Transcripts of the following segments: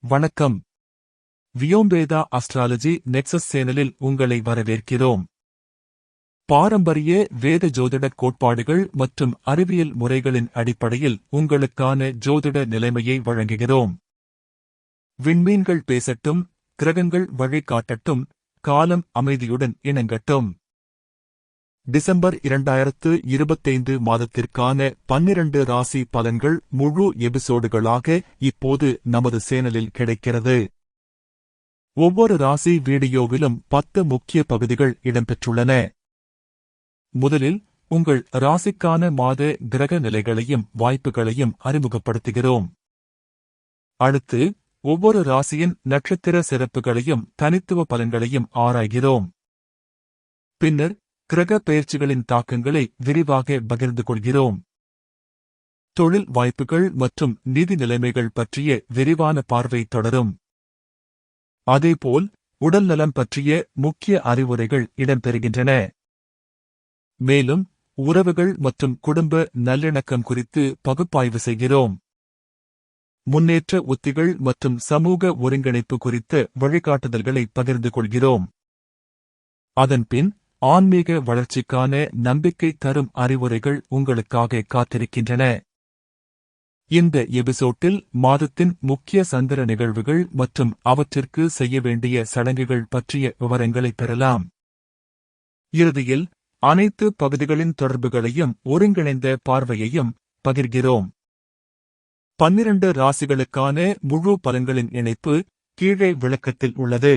வணக்கம். வியோம்பேதா astrology nexus சேனலில் உங்களை வரவேற்கிறோம். பாரம்பரிய வேத ஜோதிட கோட்பாடுகள் மற்றும் அறிவியல் முறைகளின் அடிப்படையில் உங்களுக்கான ஜோதிட நிலைமையை வழங்குகிறோம். விண்மீன்கள் பேசட்டும், கிரகங்கள் வழிகாட்டட்டும், காலம் அமைதியுடன் இணங்கட்டும். டிசம்பர் 2025 மாதத்திற்கான 12 ராசி பலன்கள் முழு எபிசோடுகளாக இப்போது நமது சேனலில் கிடைக்கிறது. ஒவ்வொரு ராசி வீடியோவிலும் 10 முக்கிய பகுதிகள் இடம்பெற்றுள்ளன. முதலில் உங்கள் ராசிக்கான மாத கிரக நிலைகளையும் வாய்ப்புகளையும் அறிமுகப்படுத்துகிறோம். அடுத்து ஒவ்வொரு ராசியின் நட்சத்திர சிறப்புகளையும் தனித்துவ பலன்களையும் ஆராய்கிறோம். பின்னர் கிரக பெயர்ச்சிகளின் தாக்கங்களை விரிவாக பகிர்ந்து கொள்கிறோம். தொழில் வாய்ப்புகள் மற்றும் நிதி நிலைமைகள் பற்றிய விரிவான பார்வை தொடரும். அதேபோல் உடல் நலம் பற்றிய முக்கிய அறிவுரைகள் இடம்பெறுகின்றன. மேலும் உறவுகள் மற்றும் குடும்ப நல்லிணக்கம் குறித்து பகுப்பாய்வு செய்கிறோம். முன்னேற்ற உத்திகள் மற்றும் சமூக ஒருங்கிணைப்பு குறித்த வழிகாட்டுதல்களை பகிர்ந்து கொள்கிறோம். அதன்பின் ஆன்மீக வளர்ச்சிக்கான நம்பிக்கை தரும் அறிவுரைகள் உங்களுக்காக காத்திருக்கின்றன. இந்த எபிசோட்டில் மாதத்தின் முக்கிய சந்திர நிகழ்வுகள் மற்றும் அவற்றிற்கு செய்ய வேண்டிய சடங்குகள் பற்றிய விவரங்களை பெறலாம். இறுதியில் அனைத்து பகுதிகளின் தொடர்புகளையும் ஒருங்கிணைந்த பார்வையையும் பகிர்கிறோம். 12 ராசிகளுக்கான முழு பலன்களின் இணைப்பு கீழே விளக்கத்தில் உள்ளது.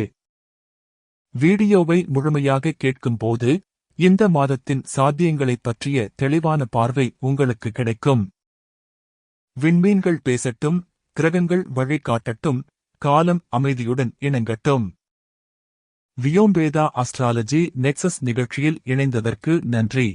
வீடியோவை முழுமையாக கேட்கும்போது இந்த மாதத்தின் சாத்தியங்களைப் பற்றிய தெளிவான பார்வை உங்களுக்கு கிடைக்கும். விண்மீன்கள் பேசட்டும், கிரகங்கள் வழிகாட்டட்டும், காலம் அமைதியுடன் இணங்கட்டும். வியோம்பேதா அஸ்ட்ராலஜி நெக்சஸ் நிகழ்ச்சியில் இணைந்ததற்கு நன்றி.